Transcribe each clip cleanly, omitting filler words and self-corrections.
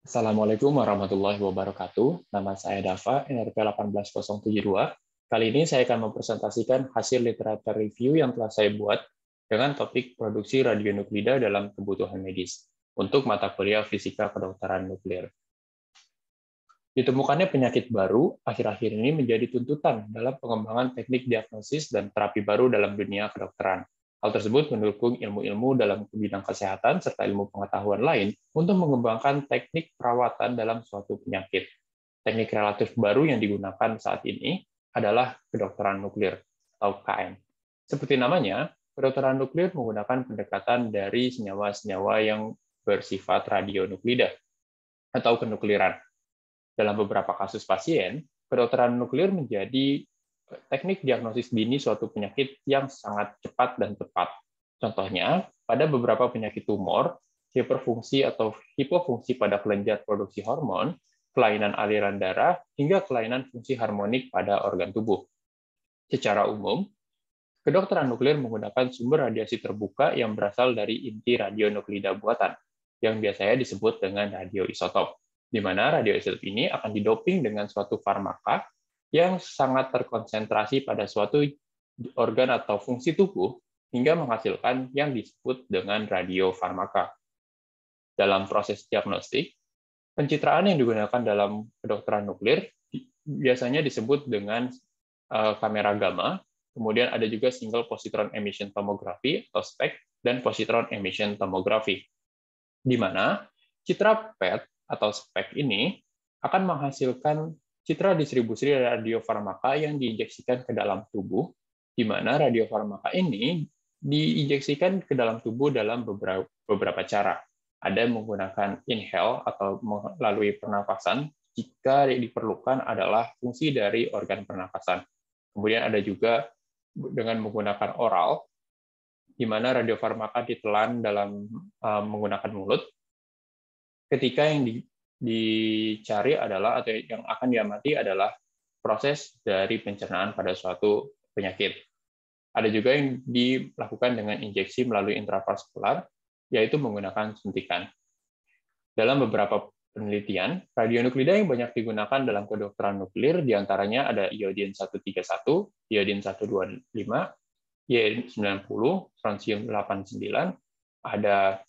Assalamualaikum warahmatullahi wabarakatuh. Nama saya Dava, NRP 18072. Kali ini saya akan mempresentasikan hasil literatur review yang telah saya buat dengan topik produksi radionuklida dalam kebutuhan medis untuk mata kuliah Fisika Kedokteran Nuklir. Ditemukannya penyakit baru akhir-akhir ini menjadi tuntutan dalam pengembangan teknik diagnosis dan terapi baru dalam dunia kedokteran. Hal tersebut mendukung ilmu-ilmu dalam bidang kesehatan serta ilmu pengetahuan lain untuk mengembangkan teknik perawatan dalam suatu penyakit. Teknik relatif baru yang digunakan saat ini adalah kedokteran nuklir atau KN. Seperti namanya, kedokteran nuklir menggunakan pendekatan dari senyawa-senyawa yang bersifat radionuklida atau kenukliran. Dalam beberapa kasus pasien, kedokteran nuklir menjadi teknik diagnosis dini suatu penyakit yang sangat cepat dan tepat. Contohnya, pada beberapa penyakit tumor, hiperfungsi atau hipofungsi pada kelenjar produksi hormon, kelainan aliran darah, hingga kelainan fungsi harmonik pada organ tubuh. Secara umum, kedokteran nuklir menggunakan sumber radiasi terbuka yang berasal dari inti radionuklida buatan, yang biasanya disebut dengan radioisotop, di mana radioisotop ini akan didoping dengan suatu farmaka yang sangat terkonsentrasi pada suatu organ atau fungsi tubuh hingga menghasilkan yang disebut dengan radiofarmaka. Dalam proses diagnostik, pencitraan yang digunakan dalam kedokteran nuklir biasanya disebut dengan kamera gamma, kemudian ada juga single positron emission tomography atau SPECT dan positron emission tomography, di mana citra PET atau SPECT ini akan menghasilkan citra distribusi radiofarmaka yang diinjeksikan ke dalam tubuh, di mana radiofarmaka ini diinjeksikan ke dalam tubuh dalam beberapa cara. Ada menggunakan inhale atau melalui pernafasan jika diperlukan adalah fungsi dari organ pernafasan. Kemudian ada juga dengan menggunakan oral, di mana radiofarmaka ditelan dalam menggunakan mulut. Ketika yang dicari adalah atau yang akan diamati adalah proses dari pencernaan pada suatu penyakit. Ada juga yang dilakukan dengan injeksi melalui intravaskular, yaitu menggunakan suntikan. Dalam beberapa penelitian, radionuklida yang banyak digunakan dalam kedokteran nuklir diantaranya ada iodin 131, iodin 125, iodin 90, strontium 89, ada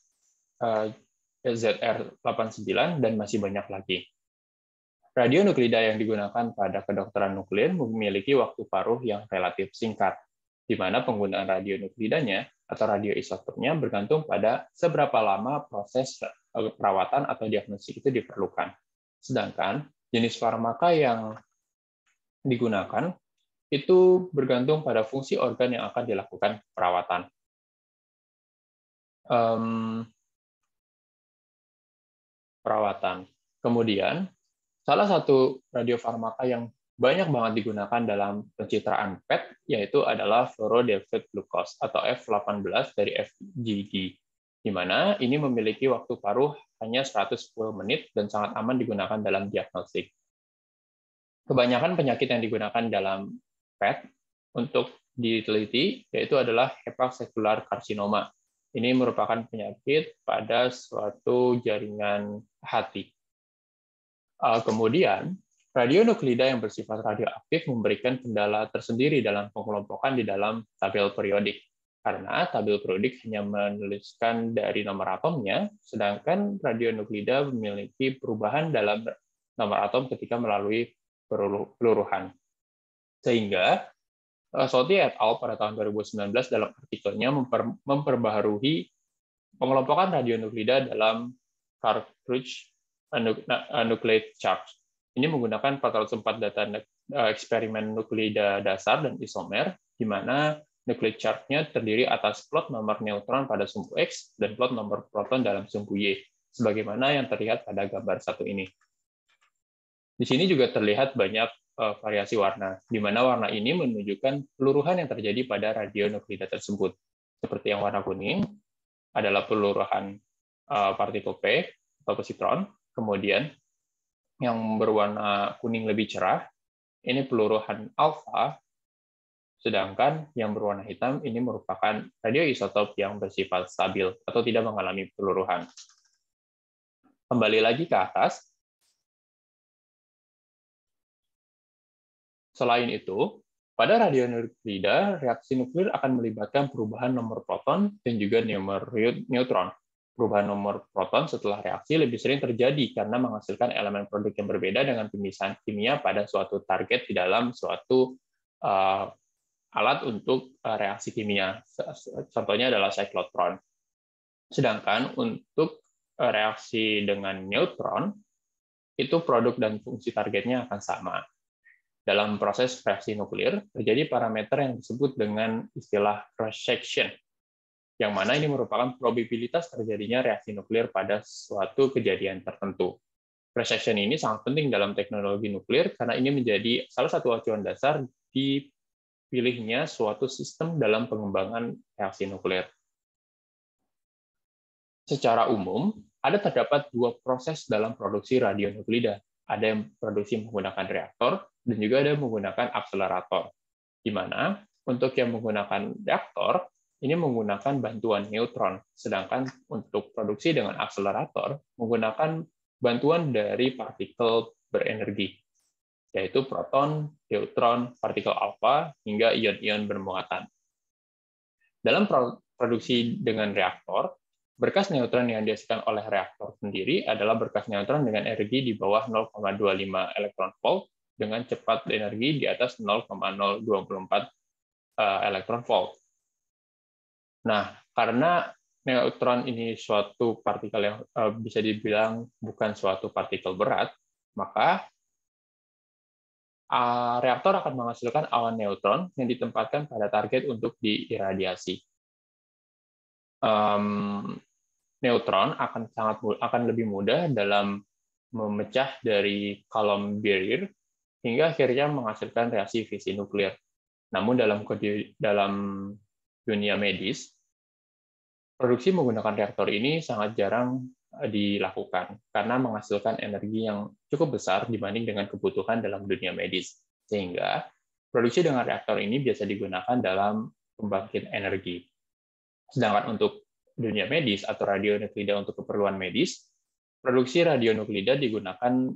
ZR89, dan masih banyak lagi. Radionuklida yang digunakan pada kedokteran nuklir memiliki waktu paruh yang relatif singkat, di mana penggunaan radionuklidanya atau radioisotopnya bergantung pada seberapa lama proses perawatan atau diagnosis itu diperlukan. Sedangkan jenis farmaka yang digunakan itu bergantung pada fungsi organ yang akan dilakukan perawatan. Kemudian, salah satu radiofarmaka yang banyak banget digunakan dalam pencitraan PET yaitu adalah fluorodelphide glucose atau F18 dari FGG, di mana ini memiliki waktu paruh hanya 110 menit dan sangat aman digunakan dalam diagnostik. Kebanyakan penyakit yang digunakan dalam PET untuk diteliti yaitu adalah hepatocellular carcinoma. Ini merupakan penyakit pada suatu jaringan hati. Kemudian, radionuklida yang bersifat radioaktif memberikan kendala tersendiri dalam pengelompokan di dalam tabel periodik. Karena tabel periodik hanya menuliskan dari nomor atomnya, sedangkan radionuklida memiliki perubahan dalam nomor atom ketika melalui peluruhan. Sehingga, Soti et al. Pada tahun 2019 dalam artikelnya memperbaharui pengelompokan radionuklida dalam cartridge nucleate charge. Ini menggunakan 404 data eksperimen nuklida dasar dan isomer, di mana nucleate charge-nya terdiri atas plot nomor neutron pada sumbu X dan plot nomor proton dalam sumbu Y, sebagaimana yang terlihat pada gambar satu ini. Di sini juga terlihat banyak variasi warna, di mana warna ini menunjukkan peluruhan yang terjadi pada radionuklida tersebut. Seperti yang warna kuning adalah peluruhan partikel P atau positron, kemudian yang berwarna kuning lebih cerah, ini peluruhan alfa, sedangkan yang berwarna hitam ini merupakan radioisotop yang bersifat stabil atau tidak mengalami peluruhan. Kembali lagi ke atas. Selain itu, pada radionuklida, reaksi nuklir akan melibatkan perubahan nomor proton dan juga nomor neutron. Perubahan nomor proton setelah reaksi lebih sering terjadi karena menghasilkan elemen produk yang berbeda dengan pemisahan kimia pada suatu target di dalam suatu alat untuk reaksi kimia. Contohnya adalah siklotron. Sedangkan untuk reaksi dengan neutron, itu produk dan fungsi targetnya akan sama. Dalam proses reaksi nuklir, terjadi parameter yang disebut dengan istilah cross-section, yang mana ini merupakan probabilitas terjadinya reaksi nuklir pada suatu kejadian tertentu. Cross-section ini sangat penting dalam teknologi nuklir karena ini menjadi salah satu acuan dasar dipilihnya suatu sistem dalam pengembangan reaksi nuklir. Secara umum, terdapat dua proses dalam produksi radionuklida. Ada yang produksi menggunakan reaktor, dan juga ada yang menggunakan akselerator. Di mana untuk yang menggunakan reaktor, ini menggunakan bantuan neutron, sedangkan untuk produksi dengan akselerator, menggunakan bantuan dari partikel berenergi, yaitu proton, neutron, partikel alfa, hingga ion-ion bermuatan. Dalam produksi dengan reaktor, berkas neutron yang dihasilkan oleh reaktor sendiri adalah berkas neutron dengan energi di bawah 0,25 elektron volt dengan cepat energi di atas 0,024 elektron volt. Nah, karena neutron ini suatu partikel yang bisa dibilang bukan suatu partikel berat, maka reaktor akan menghasilkan awan neutron yang ditempatkan pada target untuk diiradiasi. Neutron akan lebih mudah dalam memecah dari Coulomb barrier hingga akhirnya menghasilkan reaksi fisi nuklir. Namun dalam dunia medis, produksi menggunakan reaktor ini sangat jarang dilakukan karena menghasilkan energi yang cukup besar dibanding dengan kebutuhan dalam dunia medis. Sehingga produksi dengan reaktor ini biasa digunakan dalam pembangkit energi. Sedangkan untuk dunia medis atau radionuklida untuk keperluan medis, produksi radionuklida digunakan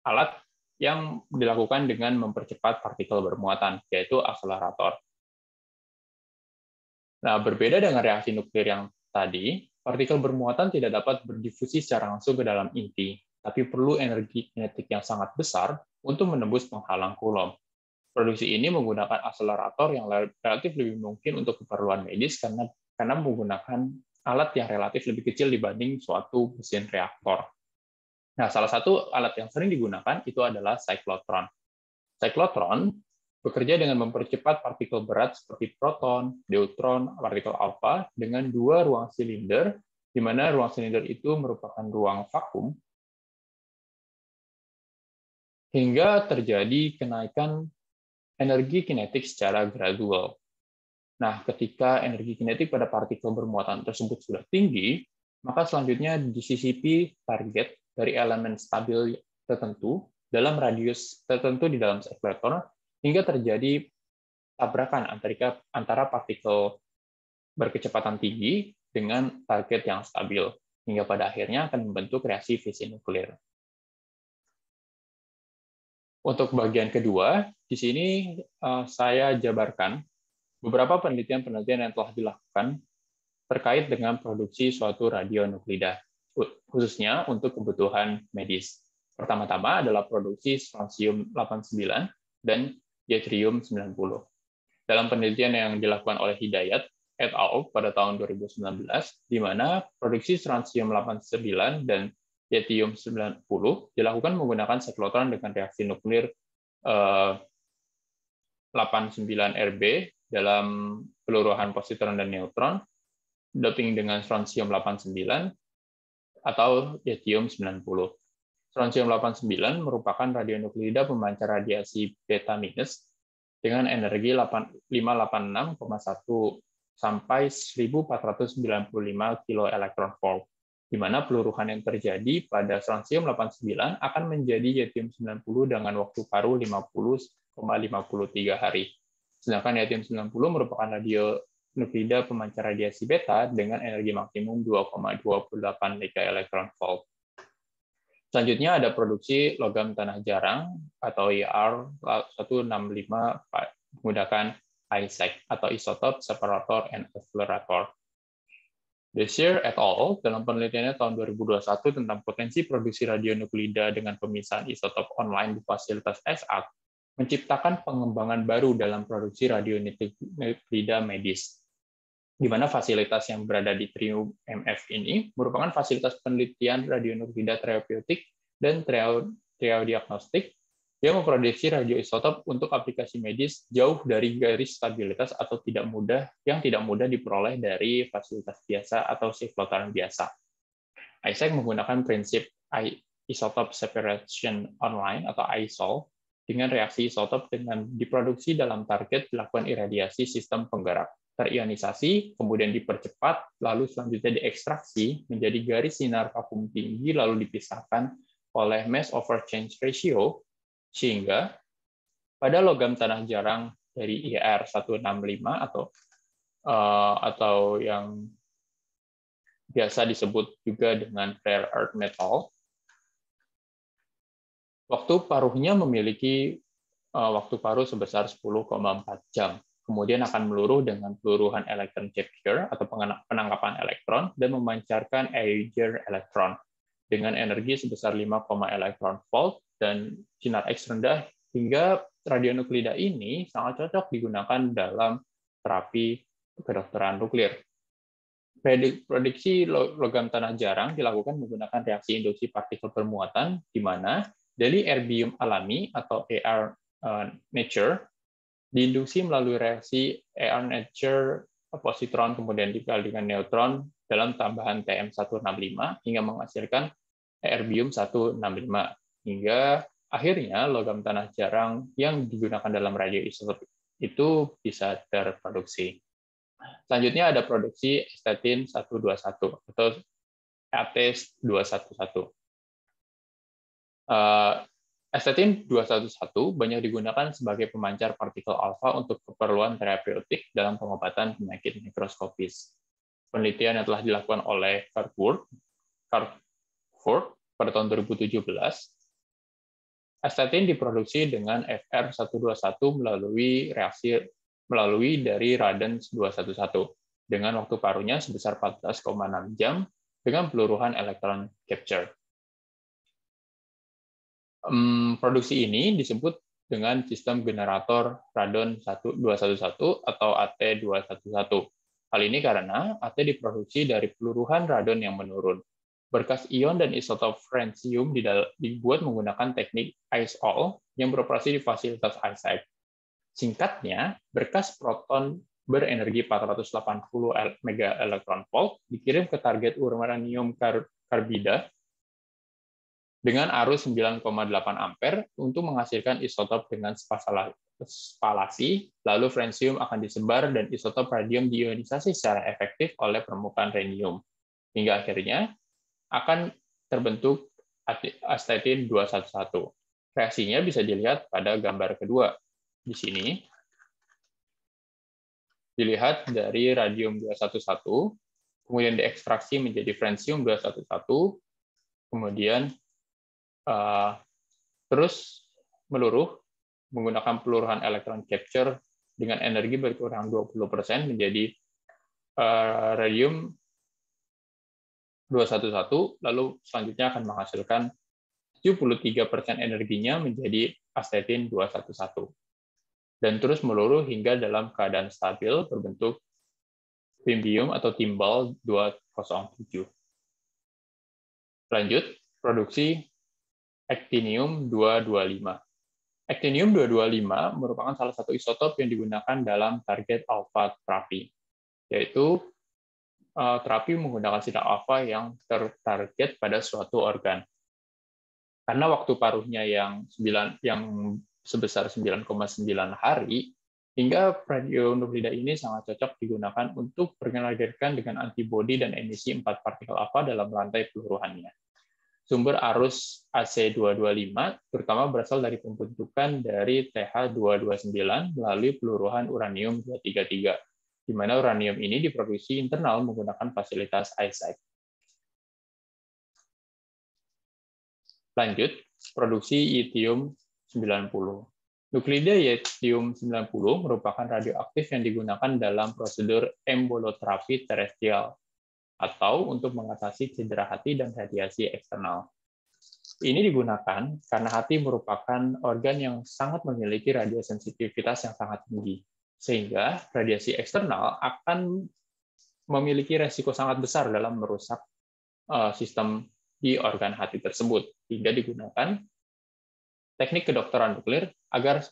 alat yang dilakukan dengan mempercepat partikel bermuatan, yaitu akselerator. Nah, berbeda dengan reaksi nuklir yang tadi, partikel bermuatan tidak dapat berdifusi secara langsung ke dalam inti, tapi perlu energi kinetik yang sangat besar untuk menembus penghalang Coulomb. Produksi ini menggunakan akselerator yang relatif lebih mungkin untuk keperluan medis karena menggunakan alat yang relatif lebih kecil dibanding suatu mesin reaktor. Nah, salah satu alat yang sering digunakan itu adalah siklotron. Siklotron bekerja dengan mempercepat partikel berat seperti proton, neutron, partikel alfa dengan dua ruang silinder, di mana ruang silinder itu merupakan ruang vakum, hingga terjadi kenaikan energi kinetik secara gradual. Nah, ketika energi kinetik pada partikel bermuatan tersebut sudah tinggi, maka selanjutnya disisipi target dari elemen stabil tertentu dalam radius tertentu di dalam siklotron hingga terjadi tabrakan antara partikel berkecepatan tinggi dengan target yang stabil, hingga pada akhirnya akan membentuk reaksi fisi nuklir. Untuk bagian kedua, di sini saya jabarkan beberapa penelitian-penelitian yang telah dilakukan terkait dengan produksi suatu radionuklida, khususnya untuk kebutuhan medis. Pertama-tama adalah produksi strontium-89 dan yttrium-90. Dalam penelitian yang dilakukan oleh Hidayat et al. Pada tahun 2019, di mana produksi strontium-89 dan yttrium-90 dilakukan menggunakan siklotron dengan reaksi nuklir 89Rb dalam peluruhan positron dan neutron, doping dengan strontium-89 atau yttrium-90. Strontium-89 merupakan radionuklida pemancar radiasi beta minus dengan energi 586,1 sampai 1495 kiloelektron volt, di mana peluruhan yang terjadi pada strontium-89 akan menjadi yttrium-90 dengan waktu paruh 50,53 hari. Sedangkan yttrium-90 merupakan radionuklida pemancar radiasi beta dengan energi maksimum 2,28 megaelektron volt. Selanjutnya ada produksi logam tanah jarang atau IR 165 menggunakan ISEC atau Isotope Separator and Accelerator. Desir et al. Dalam penelitiannya tahun 2021 tentang potensi produksi radionuklida dengan pemisahan isotop online di fasilitas ISAC, menciptakan pengembangan baru dalam produksi radionuklida medis, di mana fasilitas yang berada di Trium MF ini merupakan fasilitas penelitian radionuklida terapeutik dan triodiagnostik yang memproduksi radioisotop untuk aplikasi medis jauh dari garis stabilitas atau yang tidak mudah diperoleh dari fasilitas biasa atau siflotaran biasa. ISAC menggunakan prinsip Isotope Separation Online atau ISOL dengan reaksi isotop dengan diproduksi dalam target dilakukan iradiasi sistem penggerak, terionisasi, kemudian dipercepat, lalu selanjutnya diekstraksi menjadi garis sinar vakum tinggi, lalu dipisahkan oleh mass over change ratio, sehingga pada logam tanah jarang dari IR 165 atau yang biasa disebut juga dengan rare earth metal, waktu paruhnya memiliki waktu paruh sebesar 10,4 jam. Kemudian akan meluruh dengan peluruhan elektron capture atau penangkapan elektron dan memancarkan Auger elektron dengan energi sebesar 5, elektron volt dan sinar X rendah, hingga radionuklida ini sangat cocok digunakan dalam terapi kedokteran nuklir. Prediksi logam tanah jarang dilakukan menggunakan reaksi induksi partikel bermuatan, di mana dari erbium alami atau AR nature diinduksi melalui reaksi AR nature positron kemudian dikali dengan neutron dalam tambahan TM165 hingga menghasilkan erbium 165, hingga akhirnya logam tanah jarang yang digunakan dalam radioisotop itu bisa terproduksi. Selanjutnya ada produksi estetin 121 atau AT211. Estetin 211 banyak digunakan sebagai pemancar partikel alfa untuk keperluan terapeutik dalam pengobatan penyakit mikroskopis. Penelitian yang telah dilakukan oleh Carford pada tahun 2017, estetin diproduksi dengan FR121 melalui dari radon 211 dengan waktu paruhnya sebesar 14,6 jam dengan peluruhan elektron capture. Produksi ini disebut dengan sistem generator radon 211 atau AT211. Hal ini karena AT diproduksi dari peluruhan radon yang menurun. Berkas ion dan isotop francium dibuat menggunakan teknik ISOL yang beroperasi di fasilitas ISAC. Singkatnya, berkas proton berenergi 480 megaelektronvolt dikirim ke target uranium karbida dengan arus 9,8 ampere untuk menghasilkan isotop dengan spalasi, lalu francium akan disebar dan isotop radium diionisasi secara efektif oleh permukaan rhenium, hingga akhirnya akan terbentuk astetin 211. Reaksinya bisa dilihat pada gambar kedua. Di sini dilihat dari radium 211, kemudian diekstraksi menjadi francium 211, kemudian terus meluruh menggunakan peluruhan elektron capture dengan energi berkurang 20% menjadi radium 211, lalu selanjutnya akan menghasilkan 73% energinya menjadi astetin 211. Dan terus meluruh hingga dalam keadaan stabil berbentuk timbium atau timbal 207. Lanjut, produksi actinium-225. Actinium-225 merupakan salah satu isotop yang digunakan dalam target alpha terapi, yaitu terapi menggunakan sinar alfa yang tertarget pada suatu organ. Karena waktu paruhnya yang sebesar 9,9 hari, hingga radionuklida ini sangat cocok digunakan untuk berkenalan dengan antibodi dan emisi 4 partikel alfa dalam rantai peluruhannya. Sumber arus AC225 terutama berasal dari pembentukan dari TH229 melalui peluruhan uranium-233, di mana uranium ini diproduksi internal menggunakan fasilitas ISAC. Lanjut, produksi yttrium-90. Nuklida yttrium-90 merupakan radioaktif yang digunakan dalam prosedur emboloterapi terestrial atau untuk mengatasi cedera hati dan radiasi eksternal. Ini digunakan karena hati merupakan organ yang sangat memiliki radiosensitivitas yang sangat tinggi, sehingga radiasi eksternal akan memiliki resiko sangat besar dalam merusak sistem di organ hati tersebut, hingga digunakan teknik kedokteran nuklir agar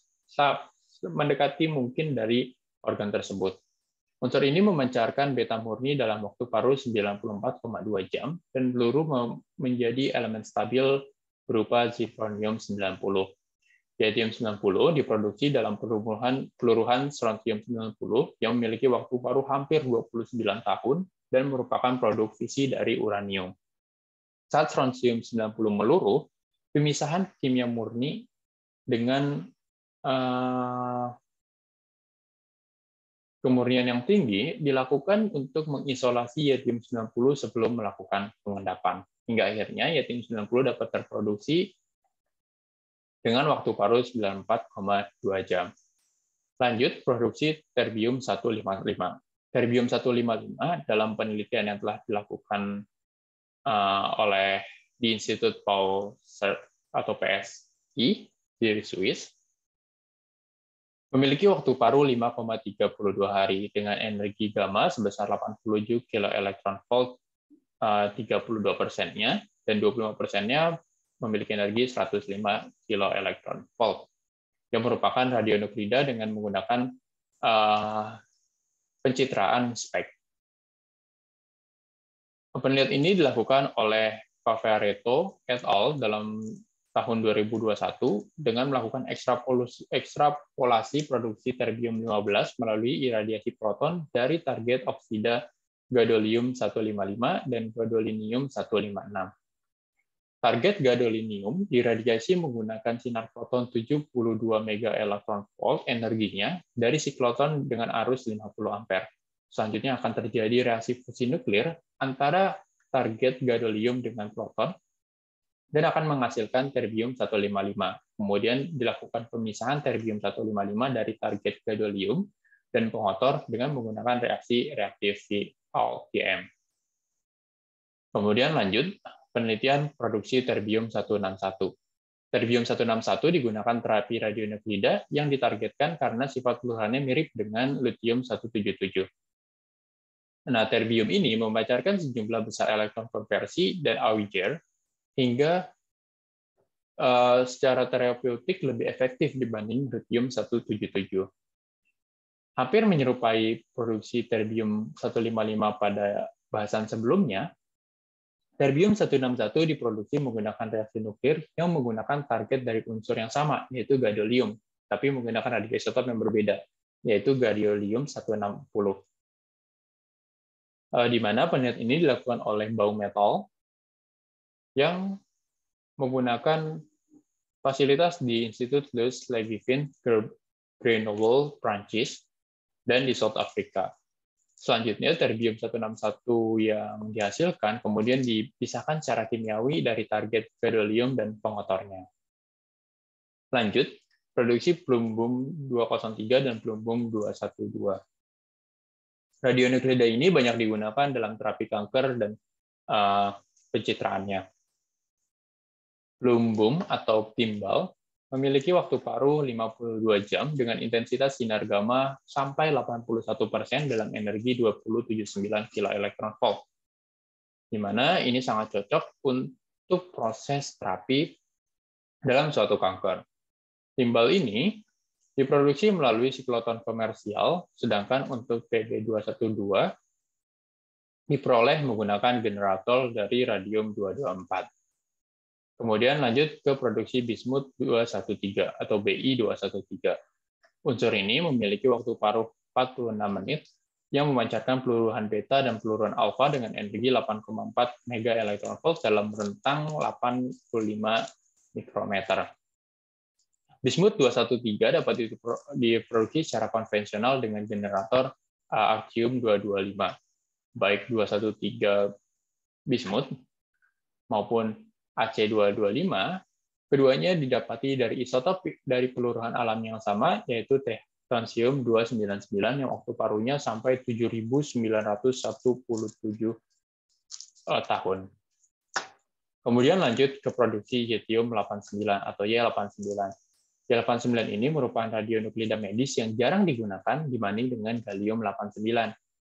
mendekati mungkin dari organ tersebut. Unsur ini memancarkan beta murni dalam waktu paruh 94,2 jam, dan peluru menjadi elemen stabil berupa zirconium-90. Yttrium-90 diproduksi dalam peluruhan strontium-90 yang memiliki waktu paruh hampir 29 tahun dan merupakan produk fisi dari uranium. Saat strontium-90 meluruh, pemisahan kimia murni dengan kemurnian yang tinggi dilakukan untuk mengisolasi yttrium-90 sebelum melakukan pengendapan. Hingga akhirnya yttrium-90 dapat terproduksi dengan waktu paruh 94,2 jam. Lanjut, produksi terbium-155. Terbium-155 dalam penelitian yang telah dilakukan oleh di Institut Paul atau PSI di Swiss, memiliki waktu paruh 5,32 hari dengan energi gamma sebesar 87 keelektron-volt, 32%-nya, dan 25%-nya memiliki energi 105 keelektron-volt, yang merupakan radionuklida dengan menggunakan pencitraan SPECT. Penelitian ini dilakukan oleh Favaretto et al. Dalam tahun 2021 dengan melakukan ekstrapolasi produksi terbium-15 melalui iradiasi proton dari target oksida gadolium-155 dan gadolinium-156. Target gadolinium diradiasi menggunakan sinar proton 72 megaelektron-volt energinya dari sikloton dengan arus 50 ampere. Selanjutnya akan terjadi reaksi fusi nuklir antara target gadolium dengan proton dan akan menghasilkan terbium-155. Kemudian dilakukan pemisahan terbium-155 dari target gadolium dan pengotor dengan menggunakan reaksi reaktif TM. Kemudian lanjut, penelitian produksi terbium-161. Terbium-161 digunakan terapi radionuklida yang ditargetkan karena sifat peluruhannya mirip dengan lutium-177. Nah, terbium ini memancarkan sejumlah besar elektron konversi dan Auger hingga secara terapeutik lebih efektif dibanding lutium-177. Hampir menyerupai produksi terbium-155 pada bahasan sebelumnya, terbium-161 diproduksi menggunakan reaksi nuklir yang menggunakan target dari unsur yang sama, yaitu gadolium, tapi menggunakan radioisotop yang berbeda, yaitu gadolium-160. Di mana penelitian ini dilakukan oleh Baumetal yang menggunakan fasilitas di Institut Louis Levivin, Grenoble, Prancis, dan di South Africa. Selanjutnya, terbium-161 yang dihasilkan kemudian dipisahkan secara kimiawi dari target gadolium dan pengotornya. Lanjut, produksi plumbum 203 dan plumbum 212. Radionuklida ini banyak digunakan dalam terapi kanker dan pencitraannya. Plumbum atau timbal memiliki waktu paruh 52 jam dengan intensitas sinar gamma sampai 81% dalam energi 2079 keelektron-volt, di mana ini sangat cocok untuk proses terapi dalam suatu kanker. Timbal ini diproduksi melalui sikloton komersial, sedangkan untuk PB212 diperoleh menggunakan generator dari radium-224. Kemudian lanjut ke produksi bismut 213 atau BI213. Unsur ini memiliki waktu paruh 46 menit yang memancarkan peluruhan beta dan peluruhan alfa dengan energi 8,4 megaelektron-volt dalam rentang 85 mikrometer. Bismut 213 dapat diproduksi secara konvensional dengan generator Artium-225, baik 213 bismut maupun Ac225, keduanya didapati dari isotop dari peluruhan alam yang sama, yaitu strontium-299 yang waktu parunya sampai 7.917 tahun. Kemudian lanjut ke produksi yttrium-89 atau Y89. Y89 ini merupakan radionuklida medis yang jarang digunakan dibanding dengan gallium-89.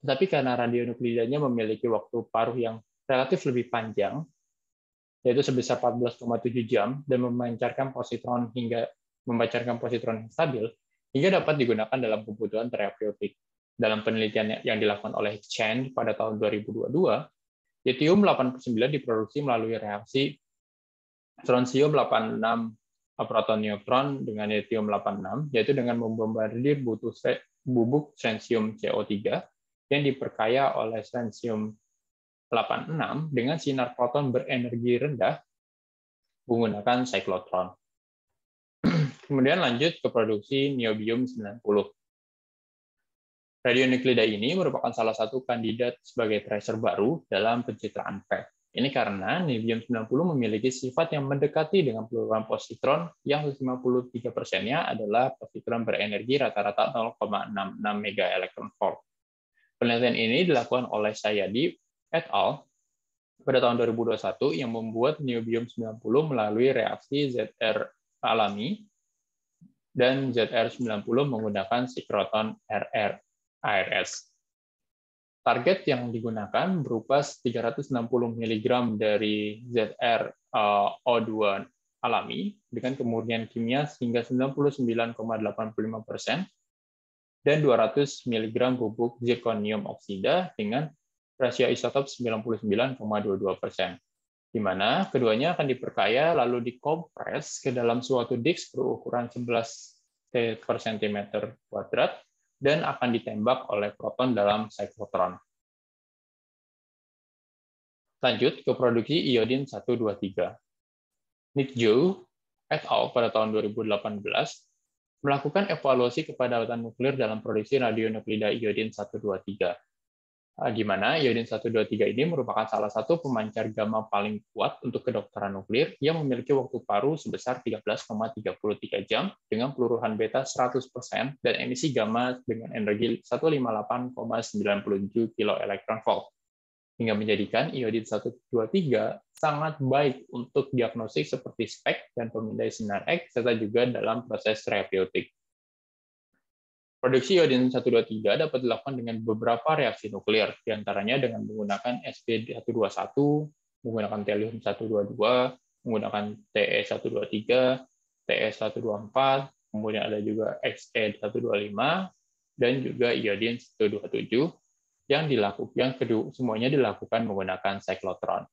Tetapi karena radionuklidanya memiliki waktu paruh yang relatif lebih panjang, yaitu sebesar 14,7 jam, dan memancarkan positron yang stabil, hingga dapat digunakan dalam kebutuhan terapeutik. Dalam penelitian yang dilakukan oleh Chen pada tahun 2022, yttrium-89 diproduksi melalui reaksi strontium-86 proton-neutron dengan yttrium-86, yaitu dengan membombardir bubuk strontium CO3 yang diperkaya oleh strontium-86 dengan sinar proton berenergi rendah menggunakan cyclotron. Kemudian lanjut ke produksi niobium-90. Radionuklida ini merupakan salah satu kandidat sebagai tracer baru dalam pencitraan PET. Ini karena niobium-90 memiliki sifat yang mendekati dengan peluruhan positron yang 53%-nya adalah positron berenergi rata-rata 0,66 MeV. Penelitian ini dilakukan oleh Sayadi et al. Pada tahun 2021 yang membuat niobium-90 melalui reaksi ZR alami dan ZR90 menggunakan sikroton ARS. Target yang digunakan berupa 360 mg dari ZrO2 alami dengan kemurnian kimia hingga 99,85% dan 200 mg bubuk zirconium oksida dengan rasio isotop 99,22%, di mana keduanya akan diperkaya lalu dikompres ke dalam suatu disk berukuran 11 per cm kuadrat dan akan ditembak oleh proton dalam cyclotron. Lanjut ke produksi iodin 123. Nick Zhou et al. Pada tahun 2018 melakukan evaluasi kepadatan nuklir dalam produksi radionuklida iodin 123. Di mana iodin 123 ini merupakan salah satu pemancar gamma paling kuat untuk kedokteran nuklir yang memiliki waktu paruh sebesar 13,33 jam dengan peluruhan beta 100% dan emisi gamma dengan energi 158,97 kV, hingga menjadikan iodin 123 sangat baik untuk diagnostik seperti SPECT dan pemindai sinar X, serta juga dalam proses terapeutik. Produksi iodin 123 dapat dilakukan dengan beberapa reaksi nuklir, diantaranya dengan menggunakan sp121, menggunakan telium-122, menggunakan Te123, Te124, kemudian ada juga Xe125, dan juga iodin 127, yang semuanya dilakukan menggunakan cyclotron.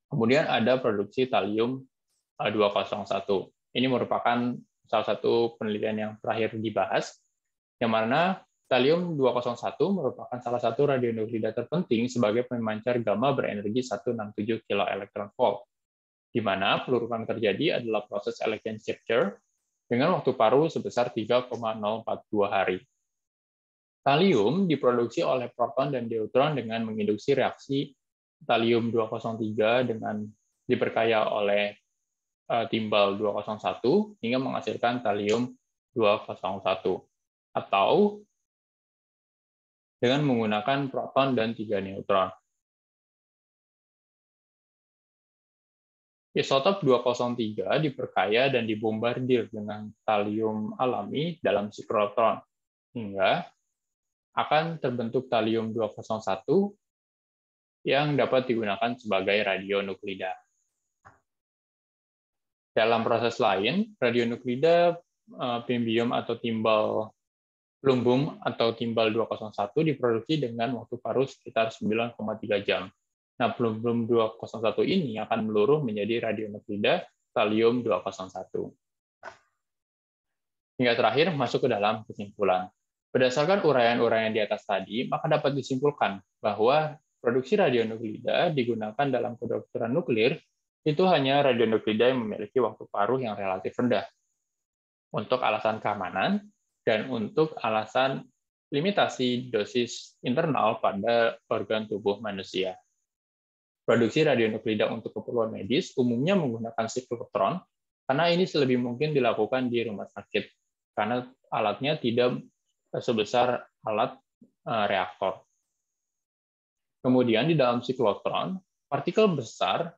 Kemudian ada produksi thallium-201. Ini merupakan salah satu penelitian yang terakhir dibahas, yang mana thallium-201 merupakan salah satu radionuklida terpenting sebagai pemancar gamma berenergi 167 keV, di mana peluruhan terjadi adalah proses Election capture dengan waktu paruh sebesar 3,042 hari. Thallium diproduksi oleh proton dan neutron dengan menginduksi reaksi thallium-203 dengan diperkaya oleh timbal 201 hingga menghasilkan thallium-201, atau dengan menggunakan proton dan 3 neutron. Isotop 203 diperkaya dan dibombardir dengan thallium alami dalam sikrotron, hingga akan terbentuk thallium-201 yang dapat digunakan sebagai radionuklida. Dalam proses lain, radionuklida Pimbium atau timbal plumbum atau timbal 201 diproduksi dengan waktu paruh sekitar 9,3 jam. Nah, plumbum 201 ini akan meluruh menjadi radionuklida thallium-201. Hingga terakhir masuk ke dalam kesimpulan. Berdasarkan uraian-uraian di atas tadi, maka dapat disimpulkan bahwa produksi radionuklida digunakan dalam kedokteran nuklir itu hanya radionuklida yang memiliki waktu paruh yang relatif rendah untuk alasan keamanan dan untuk alasan limitasi dosis internal pada organ tubuh manusia. Produksi radionuklida untuk keperluan medis umumnya menggunakan siklotron, karena ini selebih mungkin dilakukan di rumah sakit, karena alatnya tidak sebesar alat reaktor. Kemudian di dalam siklotron, partikel besar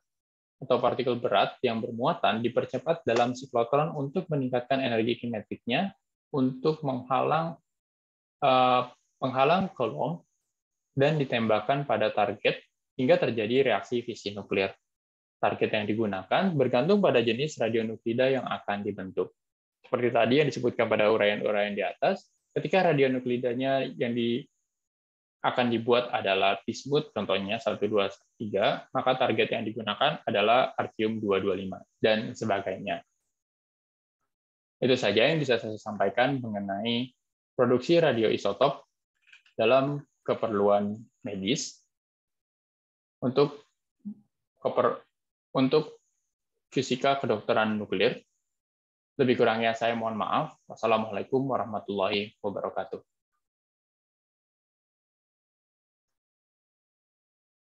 atau partikel berat yang bermuatan dipercepat dalam siklotron untuk meningkatkan energi kinetiknya untuk menghalang kolom dan ditembakkan pada target hingga terjadi reaksi fisi nuklir. Target yang digunakan bergantung pada jenis radionuklida yang akan dibentuk. Seperti tadi yang disebutkan pada uraian-uraian di atas, ketika radionuklidanya yang akan dibuat adalah bismut, contohnya 123, maka target yang digunakan adalah artium-225, dan sebagainya. Itu saja yang bisa saya sampaikan mengenai produksi radioisotop dalam keperluan medis untuk fisika kedokteran nuklir. Lebih kurangnya saya mohon maaf. Wassalamualaikum warahmatullahi wabarakatuh.